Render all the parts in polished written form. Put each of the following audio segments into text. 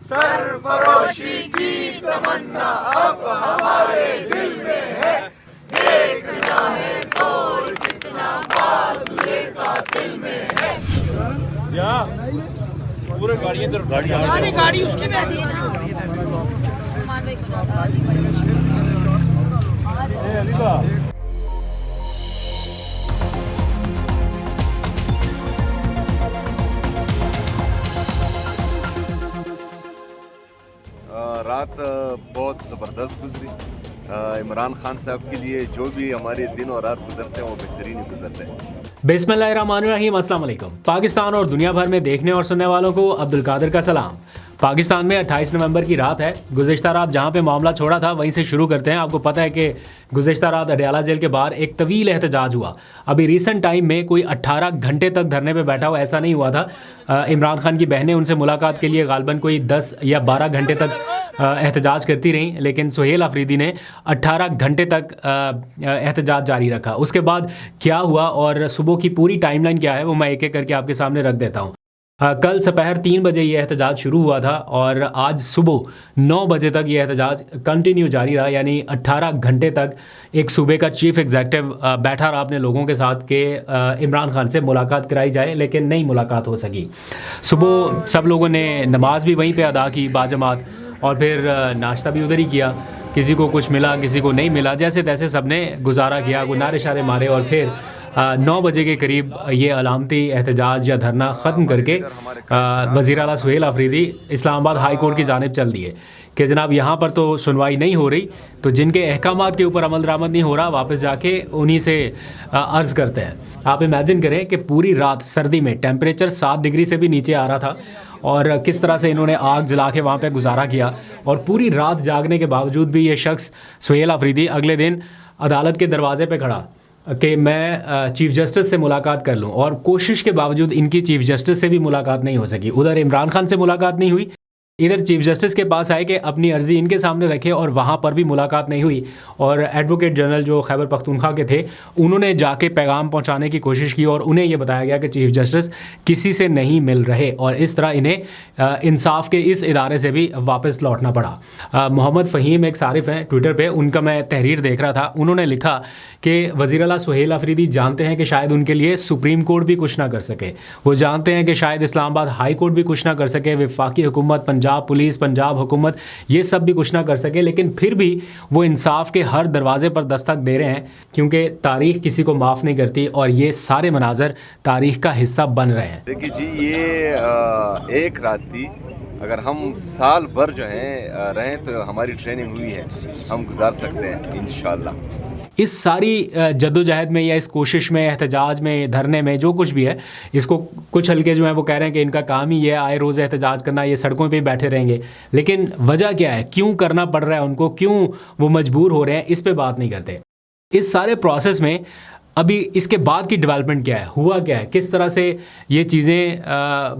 सरफरोशी की तमन्ना अब हमारे दिल में है। देखना है जोर कितना बाजुए कातिल में है। क्या पूरे गाड़ी गाड़ी उसके में ऐसी है ना। मान भाई को रात बहुत ज़बरदस्त गुजरी। इमरान खान साहब के लिए जो भी हमारे दिन और रात गुजरते हैं वो बेहतरीन ही गुजरते हैं। बिस्मिल्लाहिर्रहमानिर्रहीम, अस्सलाम वालेकुम। पाकिस्तान और दुनिया भर में देखने और सुनने वालों को अब्दुल कादिर का सलाम। पाकिस्तान में 28 नवंबर की रात है। गुज़िश्ता रात जहां पे मामला छोड़ा था वहीं से शुरू करते हैं। आपको पता है कि गुज़िश्ता रात अडयाला जेल के बाहर एक तवील एहतजाज हुआ। अभी रिसेंट टाइम में कोई 18 घंटे तक धरने पे बैठा हुआ ऐसा नहीं हुआ था। इमरान खान की बहनें उनसे मुलाकात के लिए गालबन कोई 10 या 12 घंटे तक एहतजाज करती रहीं, लेकिन सुहेल अफरीदी ने 18 घंटे तक एहतजाज जारी रखा। उसके बाद क्या हुआ और सुबह की पूरी टाइमलाइन क्या है वो मैं एक एक करके आपके सामने रख देता हूँ। कल दोपहर 3 बजे ये एहतजाज शुरू हुआ था और आज सुबह 9 बजे तक ये एहतजाज कंटिन्यू जारी रहा, यानी 18 घंटे तक एक सूबे का चीफ एग्जीक्यूटिव बैठा रहा अपने लोगों के साथ कि इमरान खान से मुलाकात कराई जाए, लेकिन नहीं मुलाकात हो सकी। सुबह सब लोगों ने नमाज भी वहीं पे अदा की बाजमात और फिर नाश्ता भी उधर ही किया। किसी को कुछ मिला, किसी को नहीं मिला, जैसे तैसे सब ने गुजारा किया, गुनारे शारे मारे और फिर 9 बजे के करीब ये अलामती एहतजाज या धरना ख़त्म करके वज़ीर आला सुहेल अफरीदी इस्लामाबाद हाई कोर्ट की जानिब चल दिए कि जनाब यहाँ पर तो सुनवाई नहीं हो रही, तो जिनके अहकामात के ऊपर अमल दरामद नहीं हो रहा वापस जाके उन्हीं से अर्ज़ करते हैं। आप इमेजिन करें कि पूरी रात सर्दी में टेम्परेचर 7 डिग्री से भी नीचे आ रहा था और किस तरह से इन्होंने आग जला के वहाँ पे गुजारा किया, और पूरी रात जागने के बावजूद भी ये शख्स सुहेल अफरीदी अगले दिन अदालत के दरवाजे पे खड़ा कि मैं चीफ़ जस्टिस से मुलाकात कर लूं, और कोशिश के बावजूद इनकी चीफ़ जस्टिस से भी मुलाकात नहीं हो सकी। उधर इमरान खान से मुलाकात नहीं हुई, इधर चीफ जस्टिस के पास आए कि अपनी अर्ज़ी इनके सामने रखे और वहाँ पर भी मुलाकात नहीं हुई। और एडवोकेट जनरल जो खैबर पख्तूनख्वा के थे उन्होंने जाके पैगाम पहुँचाने की कोशिश की और उन्हें ये बताया गया कि चीफ जस्टिस किसी से नहीं मिल रहे, और इस तरह इन्हें इंसाफ के इस इदारे से भी वापस लौटना पड़ा। मोहम्मद फ़हीम एक सारिफ हैं ट्विटर पर, उनका मैं तहरीर देख रहा था। उन्होंने लिखा कि वज़ीर आला सुहेल अफरीदी जानते हैं कि शायद उनके लिए सुप्रीम कोर्ट भी कुछ ना कर सके, वो जानते हैं कि शायद इस्लामाबाद हाई कोर्ट भी कुछ ना कर सके, वफाकी हुकूमत, पंजाब पुलिस, पंजाब हुकूमत, ये सब भी कुछ ना कर सके, लेकिन फिर भी वो इंसाफ के हर दरवाजे पर दस्तक दे रहे हैं, क्योंकि तारीख किसी को माफ़ नहीं करती और ये सारे मनाजर तारीख का हिस्सा बन रहे हैं। देखिए जी, ये एक रात थी, अगर हम साल भर जो है रहें तो हमारी ट्रेनिंग हुई है, हम गुजार सकते हैं इंशाल्लाह। इस सारी जद्दोजहद में या इस कोशिश में, एहतजाज में, धरने में, जो कुछ भी है, इसको कुछ हल्के जो हैं वो कह रहे हैं कि इनका काम ही ये आए रोज़ एहतजाज करना, ये सड़कों पे बैठे रहेंगे, लेकिन वजह क्या है, क्यों करना पड़ रहा है उनको, क्यों वो मजबूर हो रहे हैं, इस पे बात नहीं करते। इस सारे प्रोसेस में अभी इसके बाद की डेवलपमेंट क्या है, हुआ क्या है, किस तरह से ये चीज़ें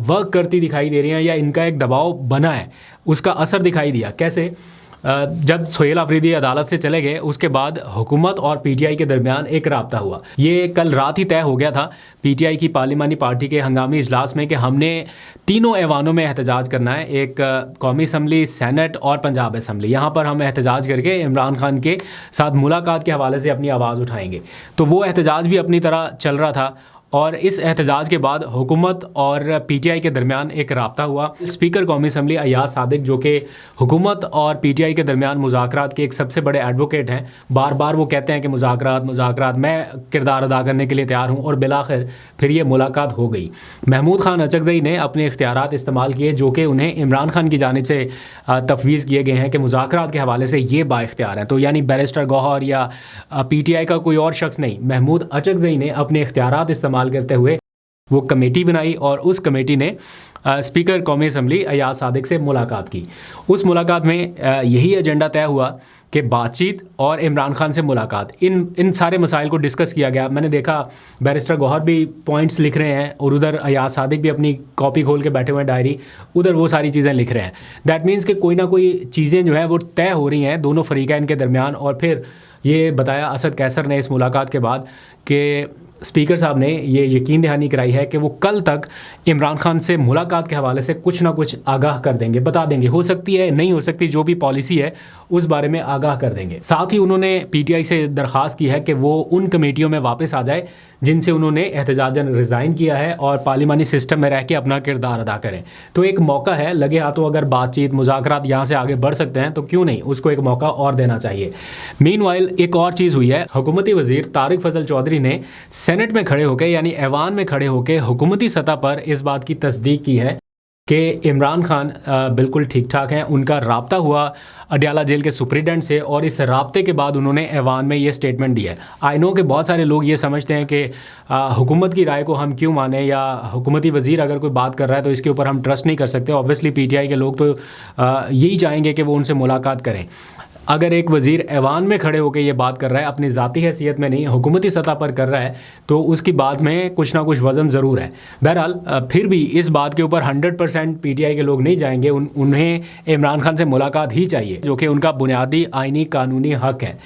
वर्क करती दिखाई दे रही हैं या इनका एक दबाव बना है, उसका असर दिखाई दिया कैसे। जब सुहेल अफरीदी अदालत से चले गए उसके बाद हुकूमत और पीटीआई के दरमियान एक राब्ता हुआ। ये कल रात ही तय हो गया था पीटीआई की पार्लिमानी पार्टी के हंगामी इजलास में कि हमने तीनों ऐवानों में एहतजाज करना है, एक कौमी असम्बली, सेनेट और पंजाब असम्बली। यहाँ पर हम एहतजाज करके इमरान खान के साथ मुलाकात के हवाले से अपनी आवाज़ उठाएंगे। तो वो एहतजाज भी अपनी तरह चल रहा था और इस एहतजाज के बाद हुकूमत और पीटीआई के दरमियान एक राब्ता हुआ। स्पीकर कौमी असम्बली अयाज सादिक, जो कि हुकूमत और पीटीआई के दरमियान मुज़ाकरात के एक सबसे बड़े एडवोकेट हैं, बार बार वो कहते हैं कि मुज़ाकरात, मैं किरदार अदा करने के लिए तैयार हूँ, और बिलाखिर फिर ये मुलाकात हो गई। महमूद खान अचकज़ई ने अपने इख्तियारात इस्तेमाल किए जो कि उन्हें इमरान खान की जानिब से तफवीज़ किए गए हैं कि मुज़ाकरात के हवाले से ये बाइख्तियार हैं। तो यानी बैरिस्टर गौहर या पीटीआई का कोई और शख्स नहीं, महमूद अचकज़ई ने अपने इख्तियारात इस्तेमाल करते हुए वो कमेटी बनाई और उस कमेटी ने स्पीकर कौमी असम्बली अयाज सादिक से मुलाकात की। उस मुलाकात में यही एजेंडा तय हुआ कि बातचीत और इमरान खान से मुलाकात, इन सारे मसाइल को डिस्कस किया गया। मैंने देखा बैरिस्टर गौहर भी पॉइंट्स लिख रहे हैं और उधर अयाज सादिक भी अपनी कॉपी खोल के बैठे हुए हैं, डायरी, उधर वो सारी चीज़ें लिख रहे हैं। दैट मीन्स कि कोई ना कोई चीज़ें जो हैं वो तय हो रही हैं दोनों फरीकैन के दरमियान। और फिर ये बताया असद कैसर ने इस मुलाकात के बाद कि स्पीकर साहब ने ये यकीन दहानी कराई है कि वो कल तक इमरान खान से मुलाकात के हवाले से कुछ ना कुछ आगाह कर देंगे, बता देंगे। हो सकती है, नहीं हो सकती, जो भी पॉलिसी है उस बारे में आगाह कर देंगे। साथ ही उन्होंने पीटीआई से दरख्वास्त की है कि वो उन कमेटियों में वापस आ जाए जिनसे उन्होंने एहतजाजन रिज़ाइन किया है और पार्लिमानी सिस्टम में रह के अपना किरदार अदा करें। तो एक मौका है, लगे हाथों अगर बातचीत मुज़ाकरात यहाँ से आगे बढ़ सकते हैं तो क्यों नहीं, उसको एक मौका और देना चाहिए। मीनवाइल एक और चीज़ हुई है, हुकूमती वज़ीर तारिक फजल चौधरी ने सेनेट में खड़े होकर यानी ऐवान में खड़े होकर हुकूमती सतह पर इस बात की तस्दीक की है कि इमरान खान बिल्कुल ठीक ठाक हैं। उनका राब्ता हुआ अडयाला जेल के सुप्रिटेंडेंट से और इस राब्ते के बाद उन्होंने ऐवान में ये स्टेटमेंट दिया है। आई नो कि बहुत सारे लोग ये समझते हैं कि हुकूमत की राय को हम क्यों माने, या हुकूमती वज़ीर अगर कोई बात कर रहा है तो इसके ऊपर हम ट्रस्ट नहीं कर सकते। ऑब्वियसली पीटीआई के लोग तो यही चाहेंगे कि वो उनसे मुलाकात करें। अगर एक वज़ीर ऐवान में खड़े होकर ये बात कर रहा है, अपनी ज़ाती हैसियत में नहीं, हुकूमती सतह पर कर रहा है, तो उसकी बात में कुछ ना कुछ वज़न ज़रूर है। बहरहाल फिर भी इस बात के ऊपर 100% पीटीआई के लोग नहीं जाएंगे। उन्हें इमरान खान से मुलाकात ही चाहिए, जो कि उनका बुनियादी आइनी कानूनी हक़ है।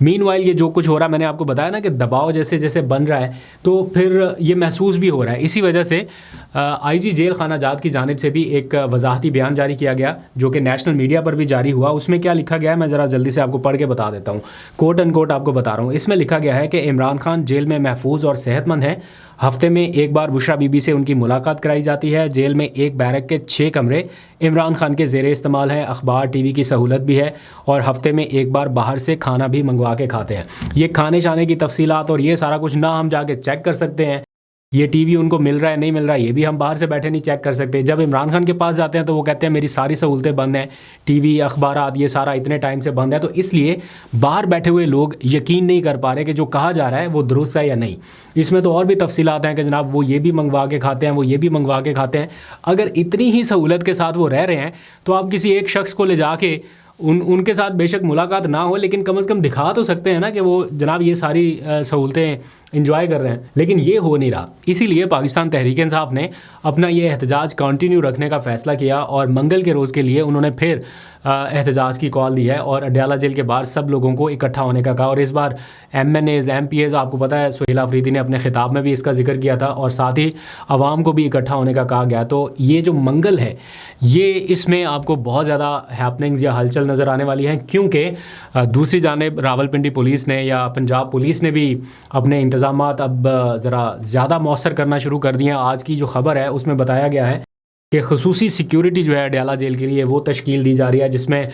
मीनवाइल ये जो कुछ हो रहा है, मैंने आपको बताया ना कि दबाव जैसे जैसे बन रहा है तो फिर ये महसूस भी हो रहा है। इसी वजह से आईजी जेल खाना जात की जानिब से भी एक वजाहती बयान जारी किया गया, जो कि नेशनल मीडिया पर भी जारी हुआ। उसमें क्या लिखा गया है, मैं ज़रा जल्दी से आपको पढ़ के बता देता हूँ। कोट एंड कोट आपको बता रहा हूँ। इसमें लिखा गया है कि इमरान खान जेल में महफूज और सेहतमंद हैं। हफ्ते में एक बार बुशरा बीबी से उनकी मुलाकात कराई जाती है। जेल में एक बैरक के 6 कमरे इमरान खान के ज़ेरे इस्तेमाल हैं। अखबार टीवी की सहूलत भी है और हफ्ते में एक बार बाहर से खाना भी मंगवा के खाते हैं। ये खाने शाने की तफसीलात और ये सारा कुछ ना हम जाके चेक कर सकते हैं, ये टीवी उनको मिल रहा है नहीं मिल रहा है ये भी हम बाहर से बैठे नहीं चेक कर सकते। जब इमरान खान के पास जाते हैं तो वो कहते हैं मेरी सारी सहूलतें बंद हैं, टीवी अखबारात ये सारा इतने टाइम से बंद है। तो इसलिए बाहर बैठे हुए लोग यकीन नहीं कर पा रहे कि जो कहा जा रहा है वो दुरुस्त है या नहीं। इसमें तो और भी तफसीलात हैं कि जनाब वो ये भी मंगवा के खाते हैं, वो ये भी मंगवा के खाते हैं। अगर इतनी ही सहूलत के साथ वो रह रहे हैं तो आप किसी एक शख्स को ले जाके उनके साथ बेशक मुलाकात ना हो, लेकिन कम से कम दिखा तो सकते हैं ना कि वो जनाब ये सारी सहूलतें इंजॉय कर रहे हैं। लेकिन ये हो नहीं रहा। इसीलिए पाकिस्तान तहरीक इंसाफ ने अपना ये एहतजाज कंटिन्यू रखने का फ़ैसला किया और मंगल के रोज़ के लिए उन्होंने फिर एहतजाज की कॉल दी है और अडयाला जेल के बाहर सब लोगों को इकट्ठा होने का कहा। और इस बार MNAs MPAs, आपको पता है सुहेल आफरीदी ने अपने ख़िताब में भी इसका जिक्र किया था और साथ ही आवाम को भी इकट्ठा होने का कहा गया। तो ये जो मंगल है, ये इसमें आपको बहुत ज़्यादा हैपनिंग्स या हलचल नज़र आने वाली हैं, क्योंकि दूसरी जानिब रावलपिंडी पुलिस ने या पंजाब पुलिस ने भी अपने इंतज़ामात अब ज़रा ज़्यादा मौसर करना शुरू कर दिए हैं। आज की जो ख़बर है उसमें बताया गया है कि खसूसी सिक्योरिटी जो है अडयाला जेल के लिए वो तश्कील दी जा रही है, जिसमें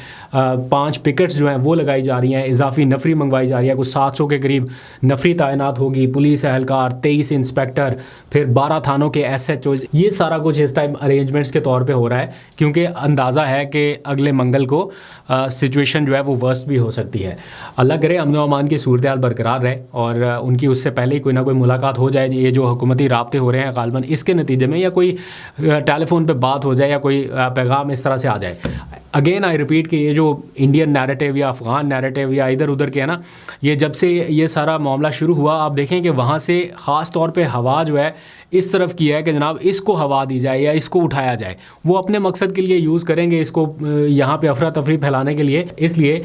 5 पिकेट्स जो हैं वो लगाई जा रही हैं, इजाफी नफरी मंगवाई जा रही है। कुछ 700 के करीब नफरी तैनात होगी, पुलिस एहलकार, 23 इंस्पेक्टर, फिर 12 थानों के SHO। ये सारा कुछ इस टाइम अरेंजमेंट्स के तौर पे हो रहा है, क्योंकि अंदाज़ा है कि अगले मंगल को सिचुएशन जो है वो वर्स्ट भी हो सकती है। अल्लाह करे अमन व अमान की सूरत हाल बरकरार रहे और उनकी उससे पहले ही कोई ना कोई मुलाकात हो जाए। ये जो हुकूमती राब्ते हो रहे हैं गालबन इसके नतीजे में, या कोई टेलीफोन पे बात हो जाए या कोई पैगाम इस तरह से आ जाए। अगेन आई रिपीट कि ये जो इंडियन नैरेटिव या अफ़गान नैरेटिव या इधर उधर के है ना, ये जब से ये सारा मामला शुरू हुआ आप देखें कि वहाँ से ख़ास तौर पे हवा जो है इस तरफ की है कि जनाब इसको हवा दी जाए या इसको उठाया जाए। वो अपने मकसद के लिए यूज़ करेंगे इसको, यहाँ पे अफरा तफरी फैलाने के लिए। इसलिए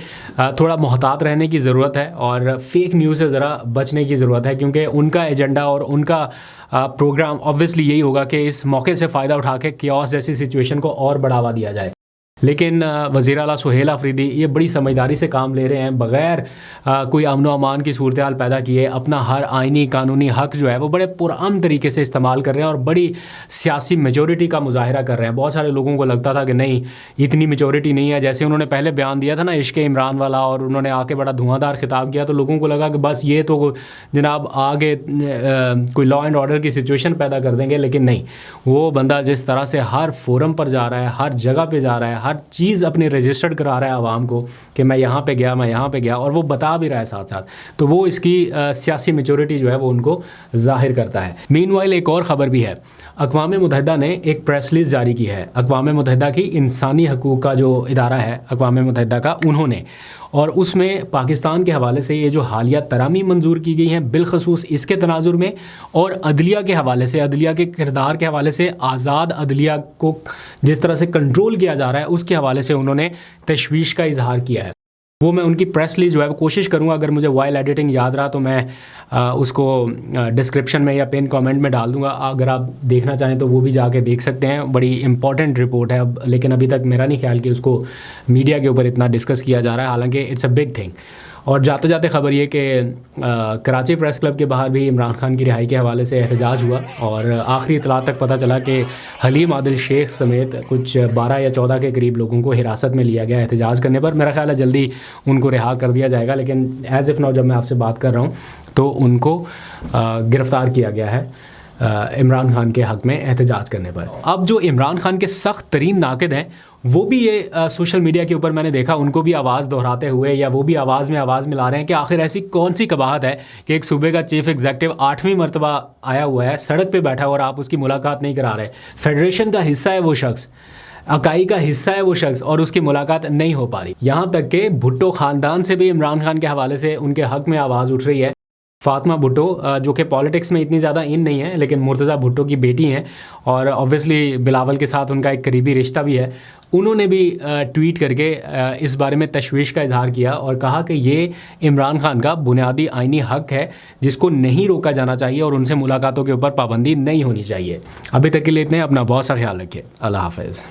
थोड़ा मोहतात रहने की ज़रूरत है और फेक न्यूज़ से ज़रा बचने की ज़रूरत है, क्योंकि उनका एजेंडा और उनका प्रोग्राम ऑब्वियसली यही होगा कि इस मौके से फ़ायदा उठा के कियोस जैसी सिचुएशन को और बढ़ावा दिया जाए। लेकिन वज़ीर आला सुहेल आफरीदी ये बड़ी समझदारी से काम ले रहे हैं, बग़ैर कोई अमन व अमान की सूरत हाल पैदा किए अपना हर आइनी कानूनी हक़ जो है वो बड़े पुरअमन तरीके से इस्तेमाल कर रहे हैं और बड़ी सियासी मेजॉरिटी का मुजाहिरा कर रहे हैं। बहुत सारे लोगों को लगता था कि नहीं इतनी मेजॉरिटी नहीं है, जैसे उन्होंने पहले बयान दिया था ना इश्क़ इमरान वाला, और उन्होंने आके बड़ा धुआंधार खिताब किया, तो लोगों को लगा कि बस ये तो जनाब आगे कोई लॉ एंड ऑर्डर की सिचुएशन पैदा कर देंगे। लेकिन नहीं, वो बंदा जिस तरह से हर फोरम पर जा रहा है, हर जगह पर जा रहा है, हर चीज़ अपनी रजिस्टर्ड करा रहा है आवाम को कि मैं यहाँ पे गया, मैं यहाँ पे गया, और वो बता भी रहा है साथ साथ, तो वो इसकी सियासी मेजॉरिटी जो है वो उनको जाहिर करता है। मीनवाइल एक और ख़बर भी है, अक़वाम मुत्तहिदा ने एक प्रेस रिलीज़ जारी की है। अक़वाम मुत्तहिदा की इंसानी हकूक़ का जो इदारा है अक़वाम मुत्तहिदा का, उन्होंने, और उसमें पाकिस्तान के हवाले से ये जो हालिया तरामी मंजूर की गई हैं बिलखसूस इसके तनाजुर में, और अदलिया के हवाले से, अदलिया के किरदार के हवाले से, आज़ाद अदलिया को जिस तरह से कंट्रोल किया जा रहा है उसके हवाले से उन्होंने तशवीश का इजहार किया है। वो मैं उनकी प्रेस रिलीज जो है वो कोशिश करूँगा, अगर मुझे वाइल एडिटिंग याद रहा तो मैं उसको डिस्क्रिप्शन में या पिन कमेंट में डाल दूँगा। अगर आप देखना चाहें तो वो भी जाके देख सकते हैं। बड़ी इंपॉर्टेंट रिपोर्ट है अब, लेकिन अभी तक मेरा नहीं ख्याल कि उसको मीडिया के ऊपर इतना डिस्कस किया जा रहा है, हालांकि इट्स अ बिग थिंग। और जाते जाते ख़बर ये कि कराची प्रेस क्लब के बाहर भी इमरान खान की रिहाई के हवाले से एहतजाज हुआ और आखिरी इतला तक पता चला कि हलीम आदिल शेख समेत कुछ 12 या 14 के करीब लोगों को हिरासत में लिया गया एहतजाज करने पर। मेरा ख्याल है जल्दी उनको रिहा कर दिया जाएगा, लेकिन एज़ इफ़ नाउ जब मैं आपसे बात कर रहा हूँ तो उनको गिरफ़्तार किया गया है इमरान खान के हक़ में एहतजाज करने पर। अब जो इमरान खान के सख्त तरीन नाक़िद हैं वो भी ये सोशल मीडिया के ऊपर मैंने देखा, उनको भी आवाज़ दोहराते हुए या वो भी आवाज़ में आवाज़ मिला रहे हैं कि आखिर ऐसी कौन सी कबाहत है कि एक सूबे का चीफ एग्जीक्यूटिव 8वीं मरतबा आया हुआ है, सड़क पे बैठा हुआ और आप उसकी मुलाकात नहीं करा रहे। फेडरेशन का हिस्सा है वो शख्स, अकाई का हिस्सा है वो शख्स, और उसकी मुलाकात नहीं हो पा रही। यहाँ तक कि भुट्टो ख़ानदान से भी इमरान खान के हवाले से उनके हक़ में आवाज़ उठ रही है। फातिमा भुट्टो जो कि पॉलिटिक्स में इतनी ज़्यादा इन नहीं है, लेकिन मुर्तज़ा भुट्टो की बेटी हैं और ऑब्वियसली बिलावल के साथ उनका एक करीबी रिश्ता भी है। उन्होंने भी ट्वीट करके इस बारे में तशवीश का इजहार किया और कहा कि ये इमरान खान का बुनियादी आइनी हक़ है जिसको नहीं रोका जाना चाहिए और उनसे मुलाकातों के ऊपर पाबंदी नहीं होनी चाहिए। अभी तक के लिए इतने, अपना बहुत सा ख्याल रखिए। अल्लाह हाफ़िज़।